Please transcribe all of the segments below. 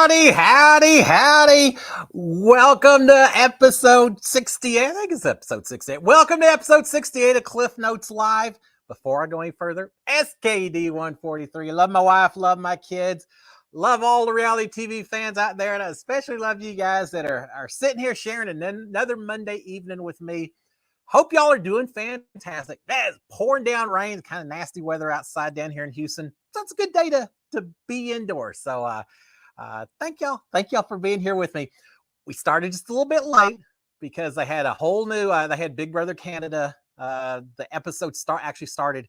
Howdy. Welcome to episode 68. I think it's episode 68. Welcome to episode 68 of Cliff Notes Live. Before I go any further, SKD 143. Love my wife, love my kids, love all the reality TV fans out there, and I especially love you guys that are sitting here sharing another Monday evening with me. Hope y'all are doing fantastic. It's pouring down rain, kind of nasty weather outside down here in Houston. So it's a good day to be indoors. So thank y'all for being here with me. We started just a little bit late because they had a whole new they had Big Brother Canada. The episode started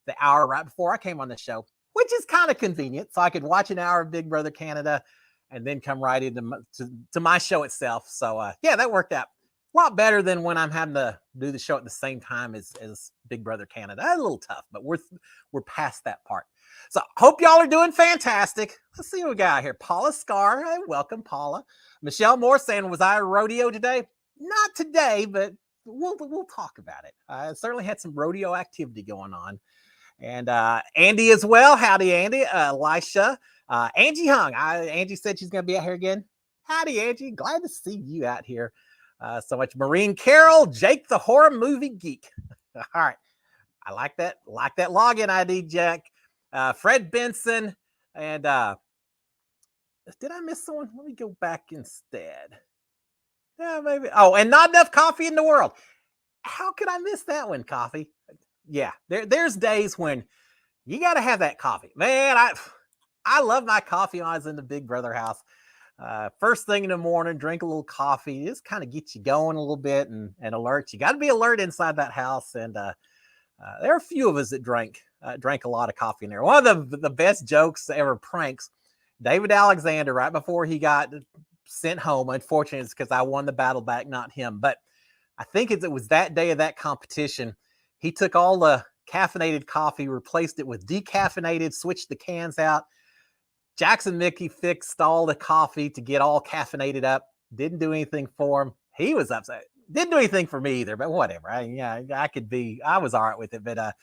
the hour right before I came on the show, which is kind of convenient, so I could watch an hour of Big Brother Canada and then come right into my show itself. So yeah, that worked out a lot better than when I'm having to do the show at the same time as Big Brother Canada. That's a little tough, but we're past that part. So hope y'all are doing fantastic. Let's see what we got here. Paula Scar, hey, welcome, Paula. Michelle Moore saying, was I a rodeo today? Not today, but we'll talk about it. I certainly had some rodeo activity going on. And Andy as well. Howdy, Andy. Elisha. Angie Hung. Angie said she's going to be out here again. Howdy, Angie. Glad to see you out here. So much. Maureen Carroll. Jake the Horror Movie Geek. All right. I like that. Like that login ID, Jack. Fred Benson. And did I miss someone? Let me go back instead. Yeah, maybe. Oh, and Not Enough Coffee in the World. How could I miss that one, Coffee? Yeah, there's days when you got to have that coffee. Man, I love my coffee when I was in the Big Brother house. First thing in the morning, drink a little coffee. Just kind of gets you going a little bit and alert. You got to be alert inside that house. And there are a few of us that drank a lot of coffee in there. One of the best jokes ever, pranks, David Alexander, right before he got sent home. Unfortunately, it's because I won the battle back, not him. But I think it was that day of that competition. He took all the caffeinated coffee, replaced it with decaffeinated, switched the cans out. Jackson Mickey fixed all the coffee to get all caffeinated up. Didn't do anything for him. He was upset. Didn't do anything for me either, but whatever. I was all right with it. But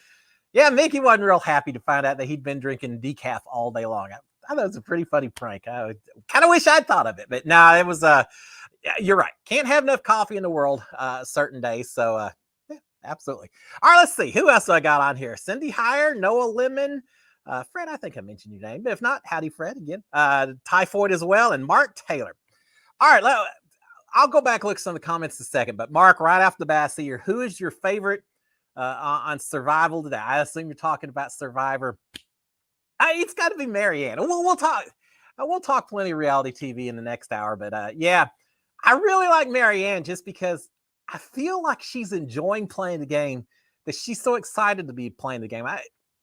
yeah, Mickey wasn't real happy to find out that he'd been drinking decaf all day long. I thought it was a pretty funny prank. I kind of wish I'd thought of it, but no, it was you're right. Can't have enough coffee in the world certain days. So yeah, absolutely. All right, let's see. Who else do I got on here? Cindy Heyer, Noah Lemon, Fred, I think I mentioned your name. But if not, howdy, Fred, again. Typhoid as well, and Mark Taylor. All right, I'll go back and look at some of the comments in a second. But Mark, right off the bat, I see here, who is your favorite on Survival today? I assume you're talking about Survivor. It's got to be Marianne. We'll talk. We'll talk plenty of reality TV in the next hour. But yeah, I really like Marianne just because I feel like she's enjoying playing the game, that she's so excited to be playing the game.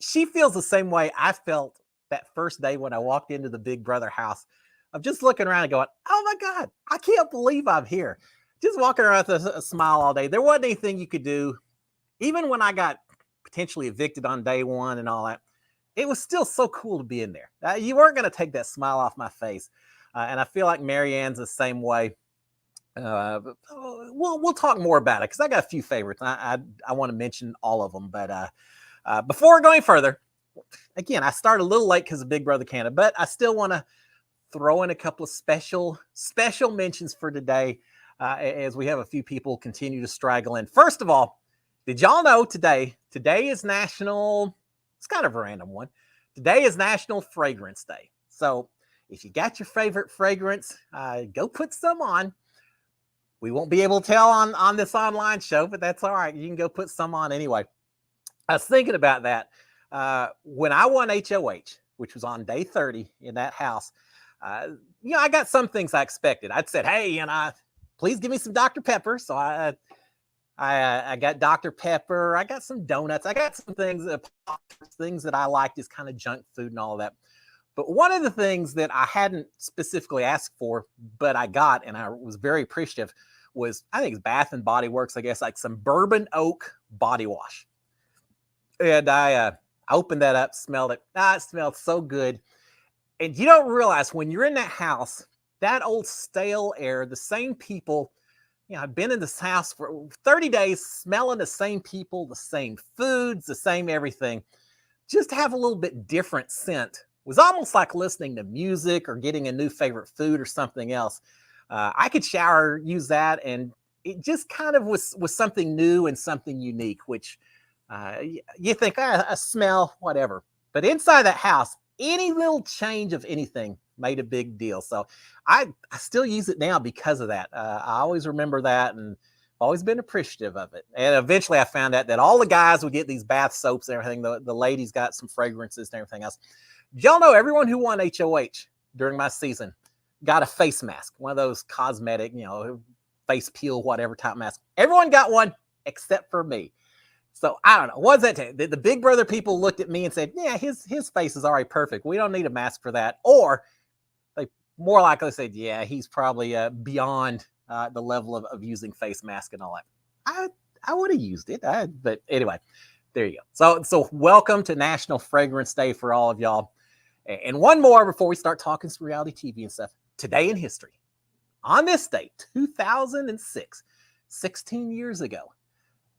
She feels the same way I felt that first day when I walked into the Big Brother house. I'm just looking around and going, oh my God, I can't believe I'm here. Just walking around with a smile all day. There wasn't anything you could do. Even when I got potentially evicted on day one and all that, it was still so cool to be in there. You weren't going to take that smile off my face. And I feel like Marianne's the same way. We'll talk more about it because I got a few favorites. I want to mention all of them. But before going further, again, I started a little late because of Big Brother Canada, but I still want to throw in a couple of special mentions for today as we have a few people continue to straggle in. First of all, did y'all know today is National, it's kind of a random one. Today is National Fragrance Day. So if you got your favorite fragrance, go put some on. We won't be able to tell on this online show, but that's all right. You can go put some on anyway. I was thinking about that when I won HOH, which was on day 30 in that house. I got some things I expected. I'd said, hey, please give me some Dr. Pepper. So I got Dr. Pepper. I got some donuts. I got some things that I liked as kind of junk food and all that. But one of the things that I hadn't specifically asked for, but I got, and I was very appreciative, was, I think it's Bath and Body Works, I guess, like some bourbon oak body wash. And I opened that up, smelled it. It smelled so good. And you don't realize when you're in that house, that old stale air, the same people, I've been in this house for 30 days, smelling the same people, the same foods, the same everything. Just have a little bit different scent was almost like listening to music or getting a new favorite food or something else. I could shower, use that, and it just kind of was something new and something unique, which you think, a smell, whatever. But inside that house, any little change of anything made a big deal. So I still use it now because of that. I always remember that and always been appreciative of it. And eventually I found out that all the guys would get these bath soaps and everything. The ladies got some fragrances and everything else. Y'all know everyone who won HOH during my season got a face mask, one of those cosmetic, face peel, whatever type mask. Everyone got one except for me. So I don't know. What does that take? The Big Brother people looked at me and said, yeah, his face is already perfect. We don't need a mask for that. Or they more likely said, yeah, he's probably beyond the level of using face mask and all that. I would have used it. But anyway, there you go. So welcome to National Fragrance Day for all of y'all. And one more before we start talking some reality TV and stuff. Today in history. On this date, 2006, 16 years ago,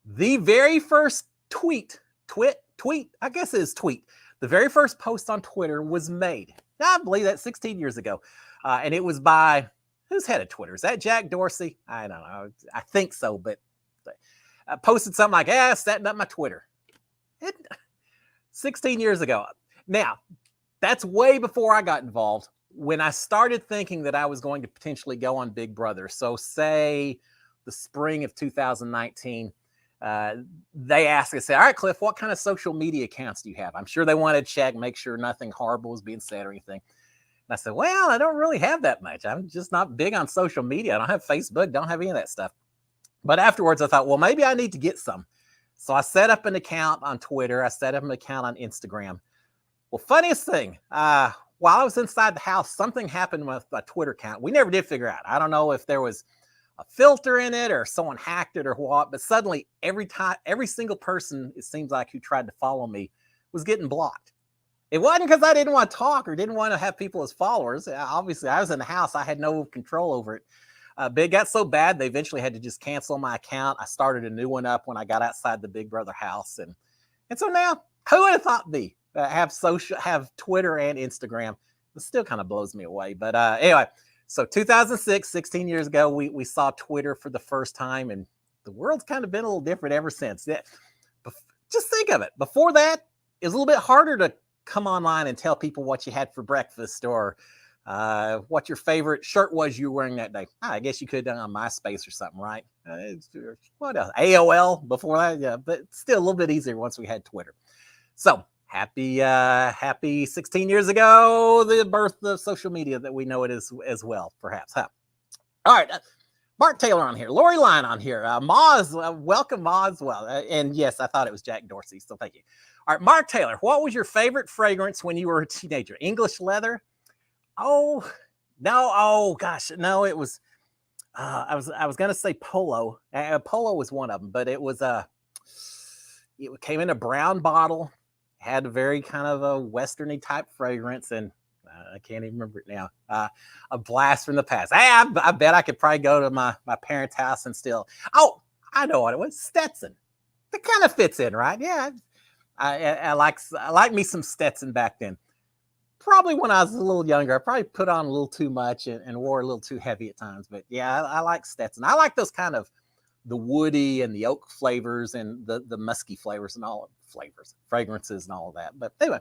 the very first tweet, I guess it is tweet. The very first post on Twitter was made. Now, I believe that 16 years ago. And it was by, who's head of Twitter? Is that Jack Dorsey? I don't know. I think so, but I posted something like, setting up my Twitter. 16 years ago. Now, that's way before I got involved. When I started thinking that I was going to potentially go on Big Brother, so say the spring of 2019, they asked, I said, all right, Cliff, what kind of social media accounts do you have? I'm sure they wanted to check, make sure nothing horrible was being said or anything. And I said, well, I don't really have that much. I'm just not big on social media. I don't have Facebook, don't have any of that stuff. But afterwards, I thought, well, maybe I need to get some. So I set up an account on Twitter. I set up an account on Instagram. Well, funniest thing, while I was inside the house, something happened with my Twitter account. We never did figure out. I don't know if there was a filter in it or someone hacked it or what, but suddenly every single person, it seems like, who tried to follow me was getting blocked. It wasn't because I didn't want to talk or didn't want to have people as followers. Obviously, I was in the house. I had no control over it. But it got so bad, they eventually had to just cancel my account. I started a new one up when I got outside the Big Brother house. And so now, who would have thought me? Have Twitter and Instagram. It still kind of blows me away. But anyway, so 2006, 16 years ago, we saw Twitter for the first time, and the world's kind of been a little different ever since. Just think of it. Before that, it was a little bit harder to come online and tell people what you had for breakfast or what your favorite shirt was you were wearing that day. I guess you could have done on MySpace or something, right? What else? AOL before that, yeah, but still a little bit easier once we had Twitter. So happy 16 years ago, the birth of social media that we know it is as well, perhaps. Huh? All right. Mark Taylor on here. Lori Line on here. Moz, welcome, Moz. Well, and yes, I thought it was Jack Dorsey, so thank you. All right, Mark Taylor, what was your favorite fragrance when you were a teenager? English leather? Oh, no. Oh, gosh. No, it was, I was going to say Polo. Polo was one of them, but it was, it came in a brown bottle. Had a very kind of a westerny type fragrance, and I can't even remember it now. A blast from the past. I bet I could probably go to my parents' house and still. Oh, I know what it was. Stetson. That kind of fits in, right? Yeah. I like me some Stetson back then. Probably when I was a little younger, I probably put on a little too much and wore a little too heavy at times. But yeah, I like Stetson. I like those kind of the woody and the oak flavors and the musky flavors and all fragrances and all of that. But anyway,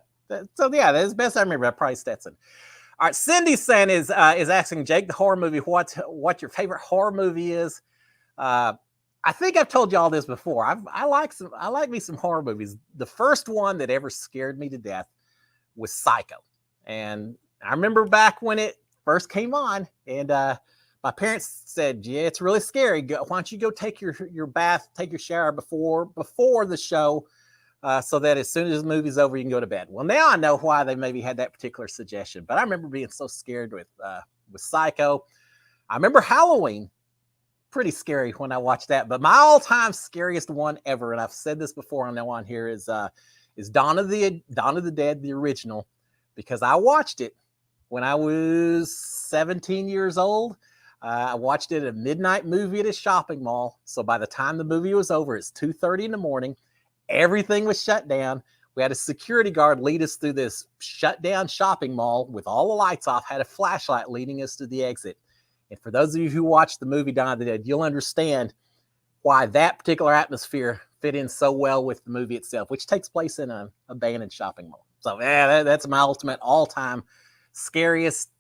so yeah, that's the best I remember. Probably Stetson. All right, Cindy San is asking Jake the horror movie what your favorite horror movie is. I think I've told y'all this before. I like me some horror movies. The first one that ever scared me to death was Psycho, and I remember back when it first came on, and my parents said, yeah, it's really scary. Why don't you go take your bath, take your shower before the show, so that as soon as the movie's over, you can go to bed. Well, now I know why they maybe had that particular suggestion, but I remember being so scared with Psycho. I remember Halloween, pretty scary when I watched that, but my all-time scariest one ever, and I've said this before on here, is Dawn of the Dead, the original, because I watched it when I was 17 years old. I watched it at a midnight movie at a shopping mall. So by the time the movie was over, it's 2:30 in the morning. Everything was shut down. We had a security guard lead us through this shut down shopping mall with all the lights off, had a flashlight leading us to the exit. And for those of you who watched the movie Dawn of the Dead, you'll understand why that particular atmosphere fit in so well with the movie itself, which takes place in an abandoned shopping mall. So yeah, that's my ultimate all-time scariest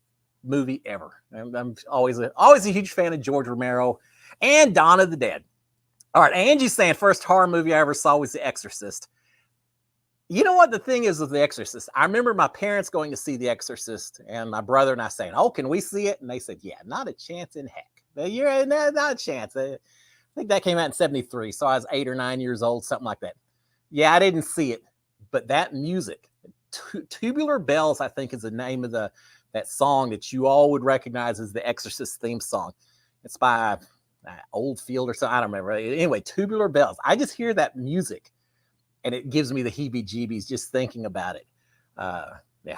movie ever. I'm always a huge fan of George Romero and Dawn of the Dead. All right, Angie's saying first horror movie I ever saw was The Exorcist. You know what the thing is with The Exorcist? I remember my parents going to see The Exorcist and my brother and I saying, "Oh, can we see it?" And they said, "Yeah, not a chance in heck. You're not a chance." I think that came out in 73, so I was 8 or 9 years old, something like that. Yeah, I didn't see it, but that music, Tubular Bells, I think is the name of that song that you all would recognize as the Exorcist theme song. It's by Oldfield or something. I don't remember. Anyway, Tubular Bells. I just hear that music, and it gives me the heebie-jeebies just thinking about it. Yeah.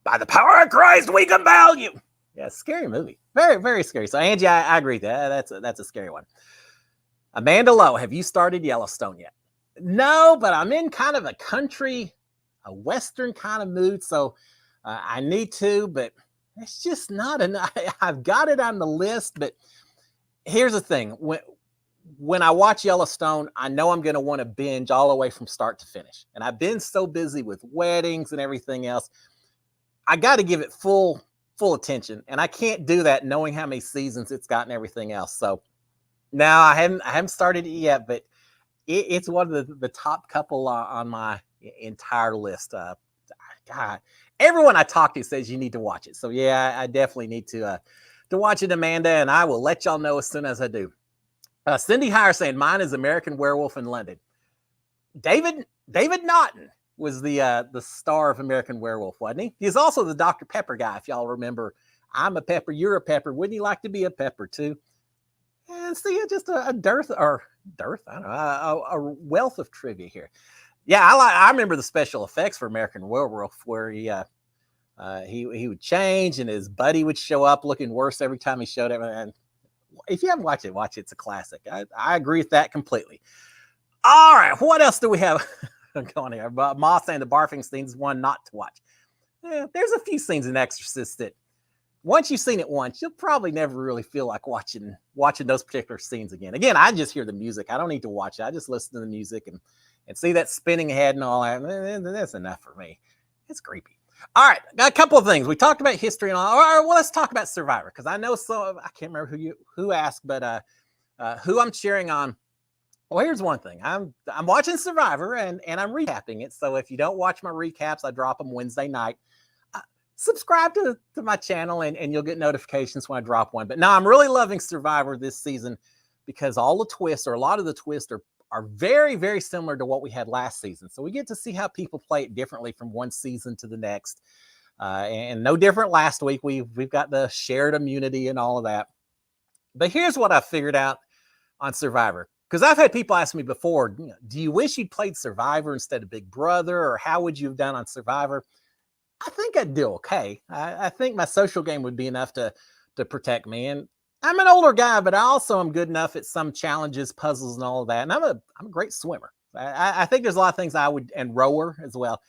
By the power of Christ, we compel you. Yeah, scary movie. Very, very scary. So, Angie, I agree with that. That's a scary one. Amanda Lowe, have you started Yellowstone yet? No, but I'm in kind of a Western kind of mood. So I need to, but it's just not enough. I've got it on the list, but here's the thing. When I watch Yellowstone, I know I'm going to want to binge all the way from start to finish. And I've been so busy with weddings and everything else. I got to give it full attention. And I can't do that knowing how many seasons it's got and everything else. So no, I haven't started it yet, but it's one of the top couple on my entire list. God, everyone I talk to says you need to watch it. So yeah, I definitely need to watch it, Amanda, and I will let y'all know as soon as I do. Cindy Hire saying mine is American Werewolf in London. David Naughton was the star of American Werewolf, wasn't he? He's also the Dr. Pepper guy. If y'all remember, I'm a pepper, you're a pepper. Wouldn't you like to be a pepper too? And see, just a dearth. I don't know, a wealth of trivia here. Yeah, I remember the special effects for American Werewolf, where he would change and his buddy would show up looking worse every time he showed up. And if you haven't watched it, watch it. It's a classic. I agree with that completely. All right, what else do we have going here? Moss saying the barfing scenes one not to watch. Yeah, there's a few scenes in Exorcist that once you've seen it once, you'll probably never really feel like watching those particular scenes again. Again, I just hear the music. I don't need to watch it. I just listen to the music and see that spinning head and all that. That's enough for me. It's creepy. All right, got a couple of things. We talked about history and all. All right, well, let's talk about Survivor, because I know I can't remember who asked, but who I'm cheering on. Well, here's one thing. I'm watching Survivor and I'm recapping it. So if you don't watch my recaps, I drop them Wednesday night. Subscribe to my channel and you'll get notifications when I drop one. But now I'm really loving Survivor this season because all the twists, or a lot of the twists, are very, very similar to what we had last season. So we get to see how people play it differently from one season to the next. And no different last week. We've got the shared immunity and all of that. But here's what I figured out on Survivor. Because I've had people ask me before, do you wish you'd played Survivor instead of Big Brother? Or how would you have done on Survivor? I think I'd do okay. I think my social game would be enough to protect me. And I'm an older guy, but I also am good enough at some challenges, puzzles, and all of that. And I'm a great swimmer. I think there's a lot of things and rower as well.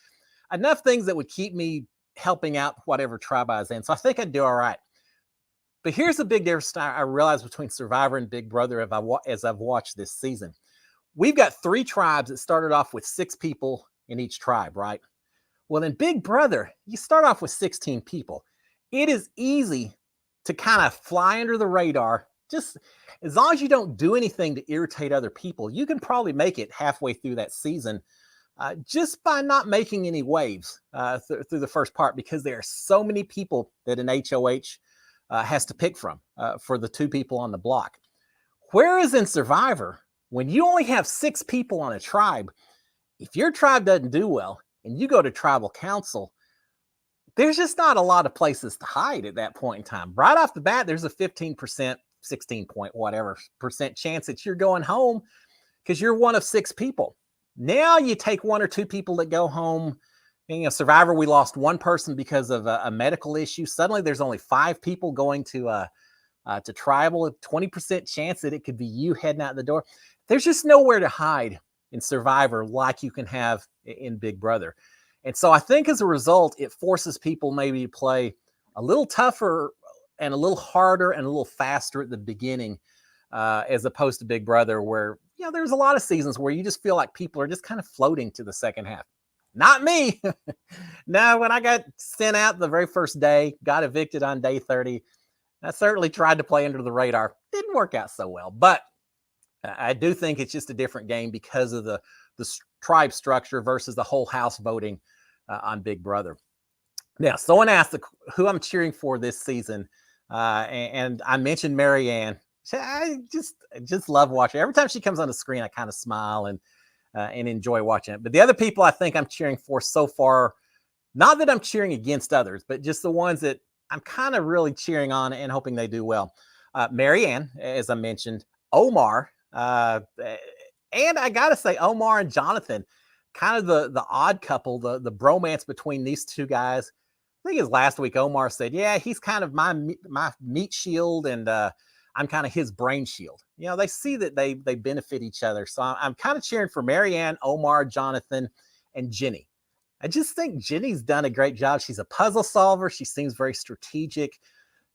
Enough things that would keep me helping out whatever tribe I was in. So I think I'd do all right. But here's the big difference I realized between Survivor and Big Brother as I've watched this season. We've got 3 tribes that started off with 6 people in each tribe, right? Well, in Big Brother, you start off with 16 people. It is easy to kind of fly under the radar. Just as long as you don't do anything to irritate other people, you can probably make it halfway through that season just by not making any waves through the first part, because there are so many people that an HOH has to pick from for the 2 people on the block. Whereas in Survivor, when you only have 6 people on a tribe, if your tribe doesn't do well, and you go to tribal council, there's just not a lot of places to hide at that point in time. Right off the bat, there's a 15%, 16 point whatever percent chance that you're going home because you're one of 6 people. Now you take 1 or 2 people that go home. And, Survivor, we lost 1 person because of a medical issue. Suddenly there's only 5 people going to tribal, a 20% chance that it could be you heading out the door. There's just nowhere to hide in Survivor like you can have in Big Brother. And so I think as a result, it forces people maybe to play a little tougher and a little harder and a little faster at the beginning, as opposed to Big Brother, where there's a lot of seasons where you just feel like people are just kind of floating to the second half. Not me. No, when I got sent out the very first day, got evicted on day 30, I certainly tried to play under the radar. Didn't work out so well, but I do think it's just a different game because of the tribe structure versus the whole house voting on Big Brother. Now, someone asked who I'm cheering for this season, and I mentioned Marianne. I just love watching. Every time she comes on the screen, I kind of smile and enjoy watching it. But the other people I think I'm cheering for so far, not that I'm cheering against others, but just the ones that I'm kind of really cheering on and hoping they do well. Marianne, as I mentioned, Omar, and I gotta say Omar and Jonathan, kind of the odd couple, the bromance between these two guys. I think it was last week Omar said, yeah, he's kind of my meat shield, and I'm kind of his brain shield. They see that they benefit each other. So I'm kind of cheering for Marianne, Omar, Jonathan, and Jenny. I just think Jenny's done a great job. She's a puzzle solver. She seems very strategic.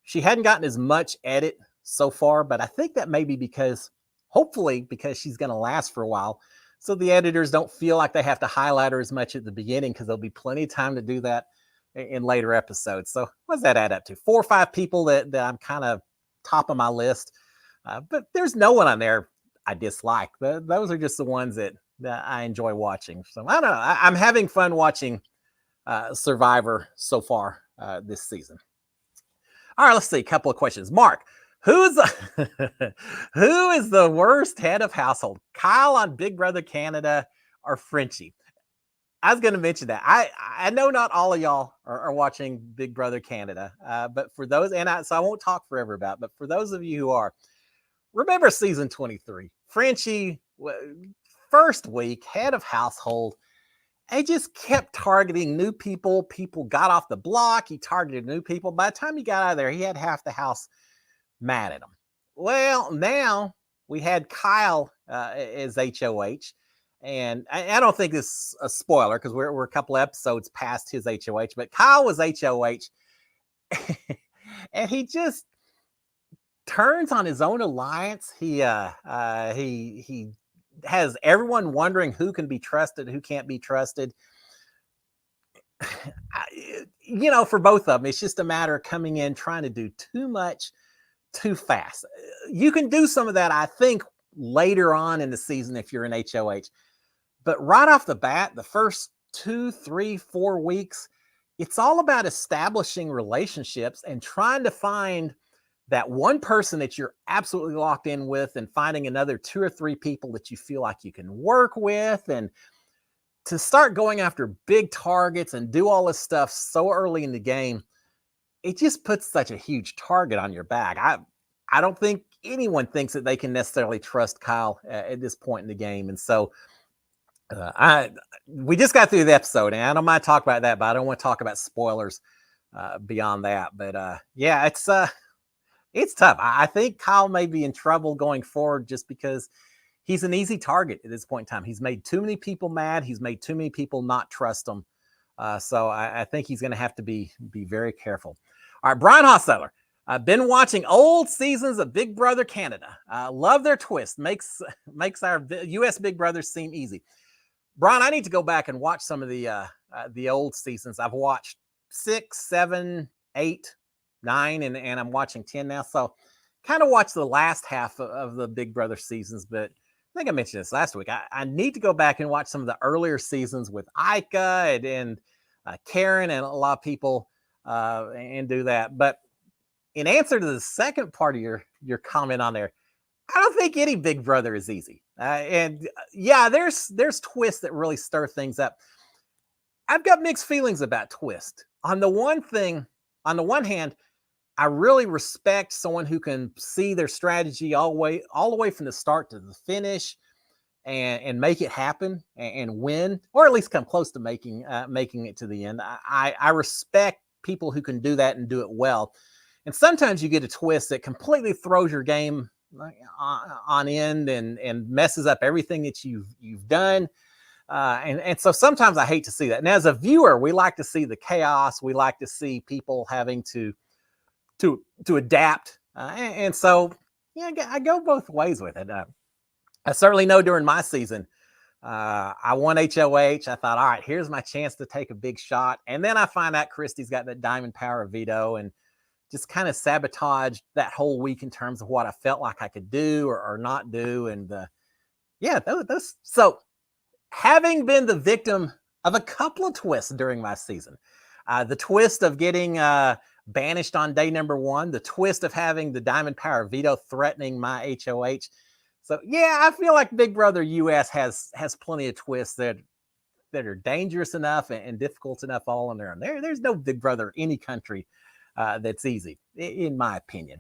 She hadn't gotten as much edit so far, but I think that may be hopefully because she's going to last for a while. So the editors don't feel like they have to highlight her as much at the beginning, because there'll be plenty of time to do that in later episodes. So what does that add up to? 4 or 5 people that I'm kind of top of my list. But there's no one on there I dislike. Those are just the ones that I enjoy watching. So I don't know. I'm having fun watching Survivor so far this season. All right, let's see. A couple of questions. Mark, who is the worst head of household? Kyle on Big Brother Canada or Frenchie? I was going to mention that. I know not all of y'all are watching Big Brother Canada, but for those, so I won't talk forever about it, but for those of you who are, remember season 23, Frenchie, first week, head of household, he just kept targeting new people. People got off the block. He targeted new people. By the time he got out of there, he had half the house mad at him. Well, now we had Kyle as HOH. And I don't think this is a spoiler because we're a couple episodes past his HOH, but Kyle was HOH. And he just turns on his own alliance. He has everyone wondering who can be trusted, who can't be trusted. For both of them, it's just a matter of coming in, trying to do too much, too fast. You can do some of that, I think, later on in the season if you're in HOH. But right off the bat, the first 2, 3, 4 weeks, it's all about establishing relationships and trying to find that one person that you're absolutely locked in with, and finding another 2 or 3 people that you feel like you can work with, and to start going after big targets and do all this stuff so early in the game. It just puts such a huge target on your back. I don't think anyone thinks that they can necessarily trust Kyle at this point in the game. And so we just got through the episode, and I don't mind talking about that, but I don't want to talk about spoilers beyond that. But yeah, it's tough. I think Kyle may be in trouble going forward just because he's an easy target at this point in time. He's made too many people mad. He's made too many people not trust him. So I think he's going to have to be very careful. All right, Brian Hosseller. I've been watching old seasons of Big Brother Canada. Love their twist. Makes our U.S. Big Brothers seem easy. Brian, I need to go back and watch some of the old seasons. I've watched 6, 7, 8, 9, and I'm watching 10 now. So kind of watched the last half of the Big Brother seasons, but I think I mentioned this last week. I need to go back and watch some of the earlier seasons with Ika and Karen and a lot of people and do that. But in answer to the second part of your comment on there, I don't think any Big Brother is easy. And yeah, there's twists that really stir things up. I've got mixed feelings about twist. On the one hand, I really respect someone who can see their strategy all the way from the start to the finish and make it happen and win, or at least come close to making it to the end. I respect people who can do that and do it well. And sometimes you get a twist that completely throws your game on end and messes up everything that you've done. And so sometimes I hate to see that. And as a viewer, we like to see the chaos. We like to see people having to adapt. And so, yeah, I go both ways with it. I certainly know during my season, I won HOH. I thought, all right, here's my chance to take a big shot. And then I find out Christy's got that diamond power veto and just kind of sabotaged that whole week in terms of what I felt like I could do or not do. And yeah, those. So having been the victim of a couple of twists during my season, the twist of getting banished on day number 1, the twist of having the diamond power veto threatening my HOH. So yeah, I feel like Big Brother US has plenty of twists that are dangerous enough and difficult enough all on their own. There's no Big Brother any country that's easy, in my opinion.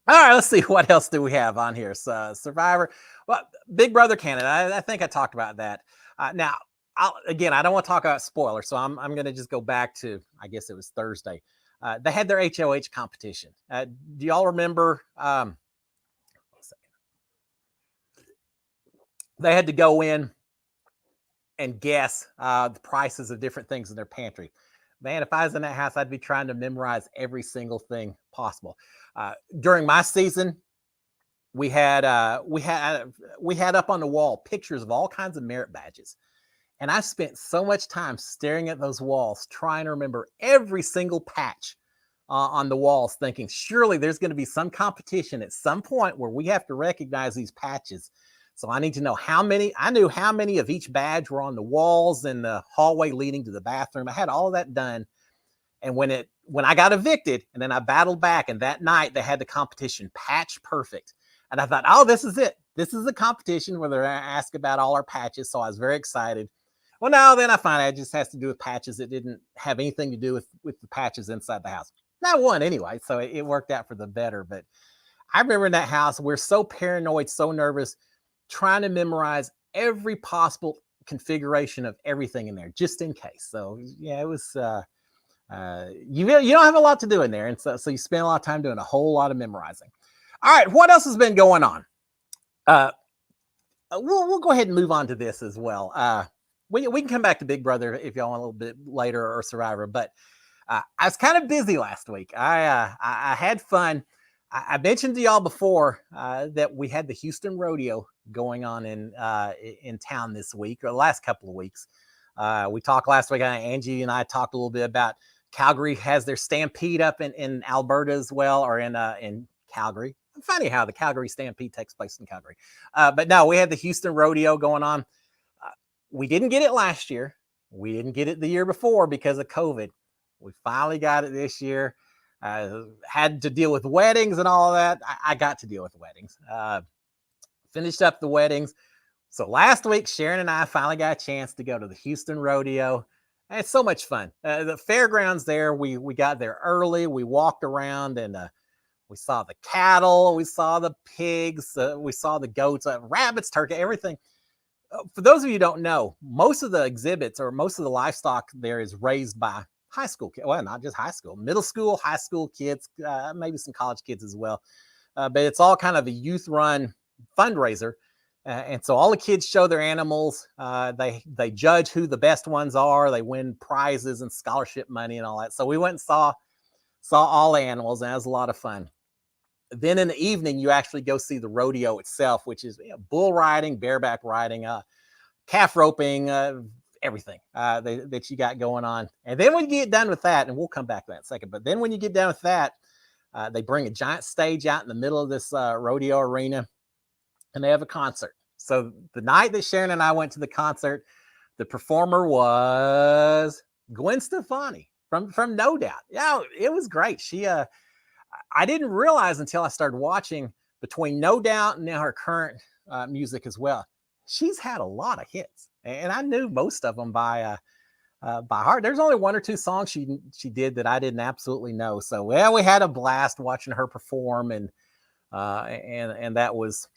All right, let's see what else do we have on here. So, Survivor, well, Big Brother Canada. I think I talked about that. Now, I don't want to talk about spoilers, so I'm going to just go back to, I guess it was Thursday. They had their HOH competition. Do y'all remember? They had to go in and guess the prices of different things in their pantry. Man, if I was in that house, I'd be trying to memorize every single thing possible. During my season, we had up on the wall pictures of all kinds of merit badges. And I spent so much time staring at those walls, trying to remember every single patch on the walls, thinking, surely there's going to be some competition at some point where we have to recognize these patches. So I need to know how many. I knew how many of each badge were on the walls in the hallway leading to the bathroom. I had all of that done. And when I got evicted and then I battled back, and that night they had the competition patch perfect. And I thought, oh, this is it. This is the competition where they're going to ask about all our patches. So I was very excited. Well, now then I find out it just has to do with patches. It didn't have anything to do with the patches inside the house. Not one anyway. So it worked out for the better. But I remember in that house, we're so paranoid, so nervous, trying to memorize every possible configuration of everything in there, just in case. So yeah, it was, you don't have a lot to do in there. And so you spend a lot of time doing a whole lot of memorizing. All right. What else has been going on? We'll go ahead and move on to this as well. We can come back to Big Brother if y'all want a little bit later, or Survivor, but I was kind of busy last week. I had fun. I mentioned to y'all before that we had the Houston Rodeo going on in town this week, or the last couple of weeks. We talked last week. Angie and I talked a little bit about Calgary has their Stampede up in Alberta as well, or in Calgary. Funny how the Calgary Stampede takes place in Calgary. But no, we had the Houston Rodeo going on. We didn't get it last year. We didn't get it the year before because of COVID. We finally got it this year. Had to deal with weddings and all of that. I got to deal with weddings. Finished up the weddings. So last week, Sharon and I finally got a chance to go to the Houston Rodeo. And it's so much fun. The fairgrounds there, we got there early. We walked around and we saw the cattle. We saw the pigs. We saw the goats, rabbits, turkey, everything. For those of you who don't know, most of the exhibits or most of the livestock there is raised by high school kids. Well, not just high school, middle school, high school kids, maybe some college kids as well. But it's all kind of a youth-run fundraiser. And so all the kids show their animals. They judge who the best ones are. They win prizes and scholarship money and all that. So we went and saw all the animals, and it was a lot of fun. Then in the evening, you actually go see the rodeo itself, which is bull riding, bareback riding, calf roping, everything that you got going on. And then when you get done with that, and we'll come back to that in a second, but then when you get done with that, they bring a giant stage out in the middle of this rodeo arena, and they have a concert. So the night that Sharon and I went to the concert, the performer was Gwen Stefani from No Doubt. Yeah, it was great. I didn't realize until I started watching between No Doubt and now her current music as well. She's had a lot of hits, and I knew most of them by heart. There's only one or two songs she did that I didn't absolutely know. So we had a blast watching her perform, and that was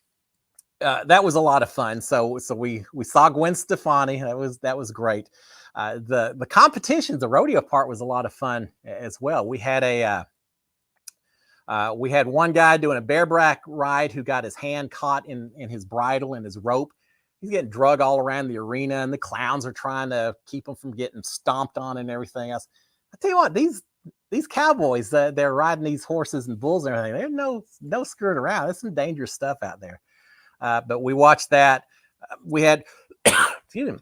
a lot of fun. So we saw Gwen Stefani. That was great. The competitions, the rodeo part was a lot of fun as well. We had We had one guy doing a bareback ride who got his hand caught in his bridle and his rope. He's getting drug all around the arena, and the clowns are trying to keep him from getting stomped on and everything else. I tell you what, these cowboys, they're riding these horses and bulls and everything. There's no screwing around. There's some dangerous stuff out there. But we watched that. We had, excuse me,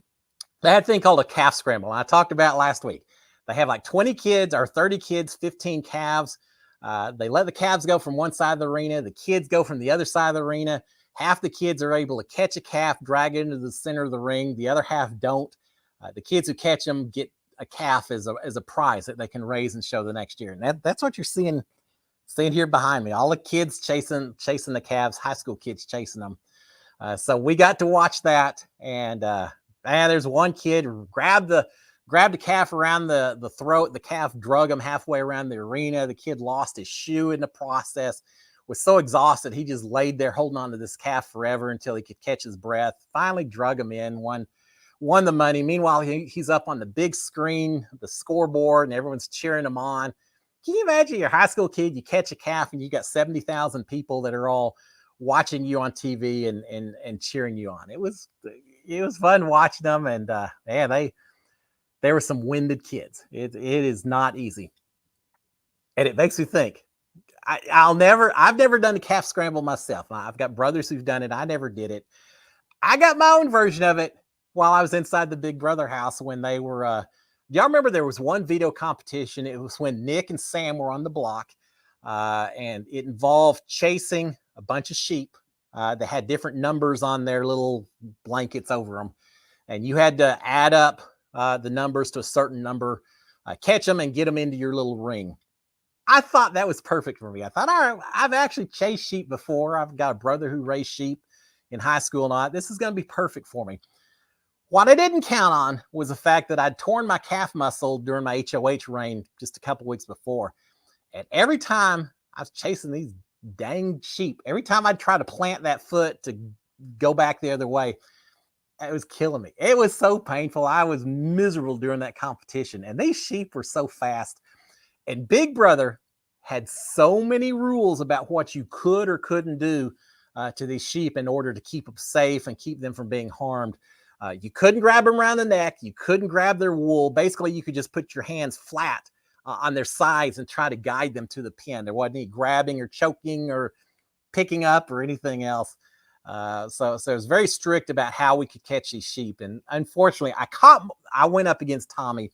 they had a thing called a calf scramble. I talked about last week. They have like 20 kids or 30 kids, 15 calves. They let the calves go from one side of the arena. The kids go from the other side of the arena. Half the kids are able to catch a calf, drag it into the center of the ring. The other half don't. The kids who catch them get a calf as a prize that they can raise and show the next year. And that's what you're seeing here behind me. All the kids chasing the calves, high school kids chasing them. So we got to watch that, and there's one kid grabbed the calf around the throat. The calf drug him halfway around the arena. The kid lost his shoe in the process. Was so exhausted, he just laid there holding on to this calf forever until he could catch his breath. Finally drug him in, won the money. Meanwhile, he's up on the big screen, the scoreboard, and everyone's cheering him on. Can you imagine your high school kid, you catch a calf and you got 70,000 people that are all watching you on TV and cheering you on? It was fun watching them, and they were some winded kids. It is not easy, and it makes me think. I've never done a calf scramble myself. I've got brothers who've done it. I never did it. I got my own version of it while I was inside the Big Brother house when they were. Y'all remember there was one video competition? It was when Nick and Sam were on the block, and it involved chasing a bunch of sheep. They had different numbers on their little blankets over them, and you had to add up the numbers to a certain number, catch them, and get them into your little ring. I thought that was perfect for me. I thought, all right, I've actually chased sheep before. I've got a brother who raised sheep in high school and all. This is going to be perfect for me. What I didn't count on was the fact that I'd torn my calf muscle during my HOH reign just a couple weeks before. And every time I was chasing these dang sheep, every time I'd try to plant that foot to go back the other way, it was killing me. It was so painful. I was miserable during that competition. And these sheep were so fast. And Big Brother had so many rules about what you could or couldn't do to these sheep in order to keep them safe and keep them from being harmed. You couldn't grab them around the neck. You couldn't grab their wool. Basically, you could just put your hands flat on their sides and try to guide them to the pen. There wasn't any grabbing or choking or picking up or anything else. So it was very strict about how we could catch these sheep. And unfortunately, I went up against Tommy.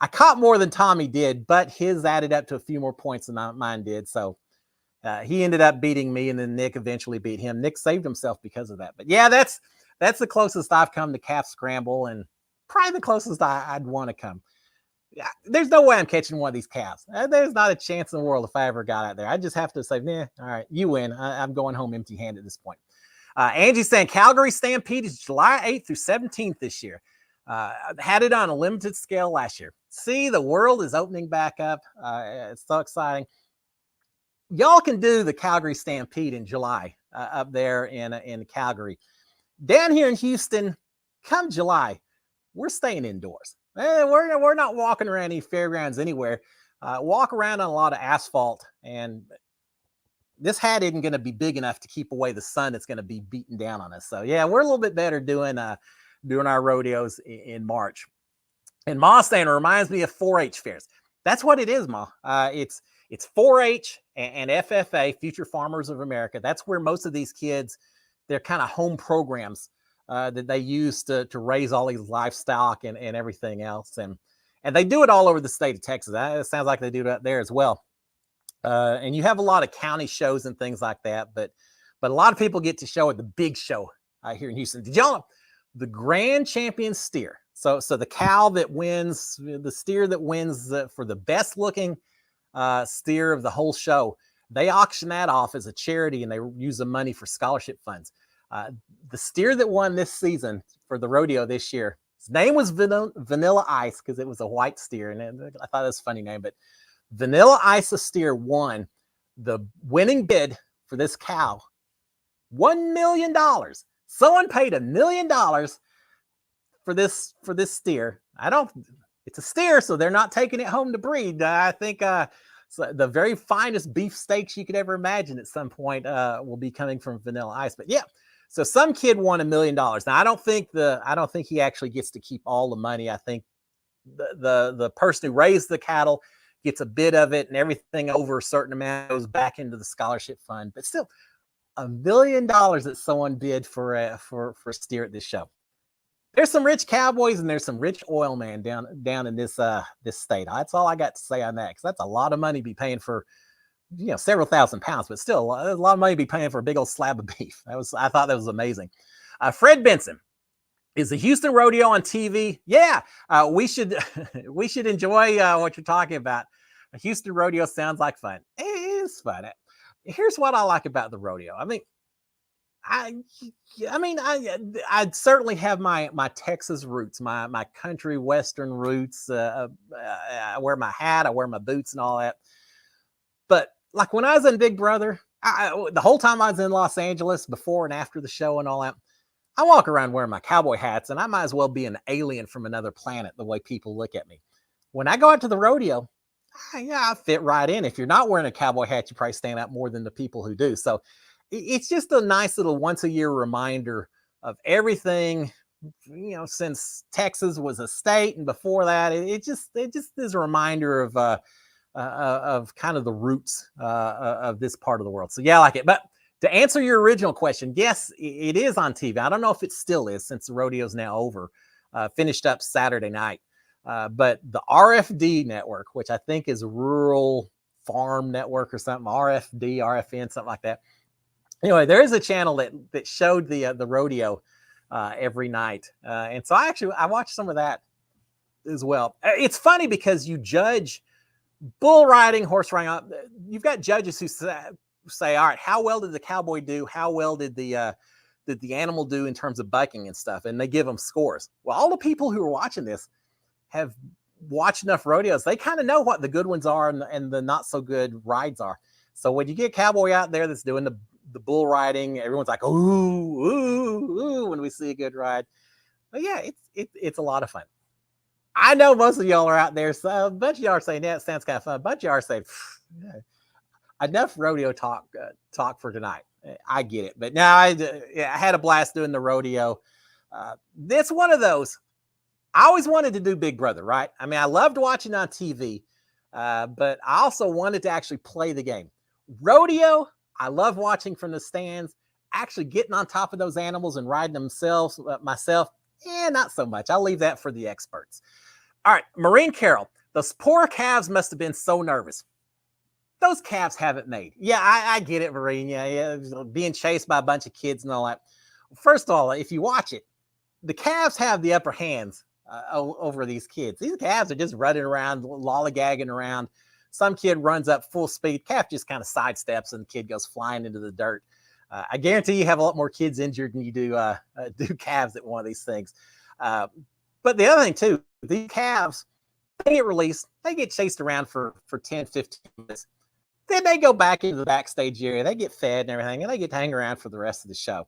I caught more than Tommy did, but his added up to a few more points than mine did. So he ended up beating me, and then Nick eventually beat him. Nick saved himself because of that. But yeah, that's the closest I've come to calf scramble, and probably the closest I'd want to come. Yeah, there's no way I'm catching one of these calves. There's not a chance in the world if I ever got out there. I just have to say, all right, you win. I'm going home empty-handed at this point. Angie's saying Calgary Stampede is July 8th through 17th this year. Had it on a limited scale last year. See, the world is opening back up. It's so exciting. Y'all can do the Calgary Stampede in July up there in Calgary. Down here in Houston, come July, we're staying indoors. We're not walking around any fairgrounds anywhere. Walk around on a lot of asphalt, and this hat isn't going to be big enough to keep away the sun that's going to be beating down on us. So yeah, we're a little bit better doing our rodeos in March. And Ma saying it reminds me of 4-H fairs. That's what it is, Ma. It's 4-H and FFA, Future Farmers of America. That's where most of these kids, they're kind of home programs that they use to raise all these livestock and everything else. And they do it all over the state of Texas. It sounds like they do it there as well. And you have a lot of county shows and things like that. But a lot of people get to show at the big show here in Houston. Did y'all know the grand champion steer? So the cow that wins, the steer that wins for the best looking steer of the whole show, they auction that off as a charity, and they use the money for scholarship funds. The steer that won this season for the rodeo this year, his name was Vanilla Ice because it was a white steer, and I thought it was a funny name. But Vanilla Ice, a steer, won the winning bid for this cow, $1 million. Someone paid $1 million for this steer. It's a steer, so they're not taking it home to breed. I think So the very finest beef steaks you could ever imagine at some point will be coming from Vanilla Ice. But yeah, so some kid won $1 million. Now I don't think he actually gets to keep all the money. I think the person who raised the cattle gets a bit of it, and everything over a certain amount goes back into the scholarship fund. But still, $1 million that someone bid for a steer at this show. There's some rich cowboys and there's some rich oil man down in this state. That's all I got to say on that, because that's a lot of money to be paying for, several thousand pounds, but still a lot of money to be paying for a big old slab of beef. I thought that was amazing. Fred Benson, is the Houston Rodeo on TV? Yeah, we should enjoy what you're talking about. A Houston Rodeo sounds like fun. It is fun. Here's what I like about the rodeo. I certainly have my Texas roots, my country western roots. I wear my hat, I wear my boots, and all that. But like when I was in Big Brother, the whole time I was in Los Angeles, before and after the show and all that, I walk around wearing my cowboy hats, and I might as well be an alien from another planet the way people look at me. When I go out to the rodeo, I fit right in. If you're not wearing a cowboy hat, you probably stand out more than the people who do. So it's just a nice little once-a-year reminder of everything, since Texas was a state, and before that, it just is a reminder of kind of the roots of this part of the world. So yeah, I like it. But to answer your original question, yes, it is on TV. I don't know if it still is, since the rodeo's now over, finished up Saturday night. But the RFD network, which I think is Rural Farm Network or something, RFD, RFN, something like that. Anyway, there is a channel that showed the rodeo every night. And so I watched some of that as well. It's funny because you judge bull riding, horse riding. You've got judges who say, all right, how well did the cowboy do? How well did the animal do in terms of bucking and stuff? And they give them scores. Well, all the people who are watching this have watched enough rodeos. They kind of know what the good ones are and the not so good rides are. So when you get a cowboy out there that's doing the bull riding, everyone's like, ooh, ooh, ooh, when we see a good ride. But yeah, it's a lot of fun. I know most of y'all are out there, so a bunch of y'all are saying, yeah, it sounds kind of fun. A bunch of y'all are saying, yeah, enough rodeo talk for tonight. I get it. But now I had a blast doing the rodeo. It's one of those. I always wanted to do Big Brother, right? I mean, I loved watching on TV, but I also wanted to actually play the game. Rodeo, I love watching from the stands. Actually getting on top of those animals and riding themselves, myself, not so much. I'll leave that for the experts. All right, Maureen Carroll, those poor calves must have been so nervous. Those calves have it made. Yeah, I get it, Maureen. Yeah, being chased by a bunch of kids and all that. First of all, if you watch it, the calves have the upper hands over these kids. These calves are just running around, lollygagging around. Some kid runs up full speed. Calf just kind of sidesteps and the kid goes flying into the dirt. I guarantee you have a lot more kids injured than you do calves at one of these things. But the other thing too, these calves, they get released. They get chased around for 10, 15 minutes. Then they go back into the backstage area. They get fed and everything, and they get to hang around for the rest of the show.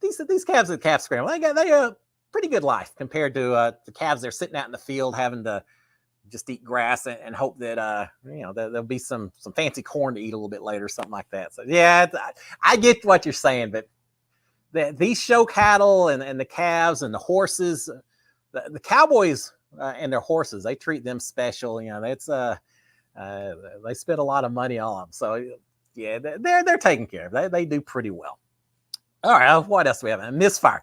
These calves at Calf Scramble, they got a pretty good life compared to the calves they're sitting out in the field having to just eat grass and hope that there'll be some fancy corn to eat a little bit later, something like that. So yeah, I get what you're saying, but these show cattle and the calves and the horses, the cowboys and their horses, they treat them special. That's they spend a lot of money on them. So yeah, they're taken care of. They do pretty well. All right, what else do we have? Misfire.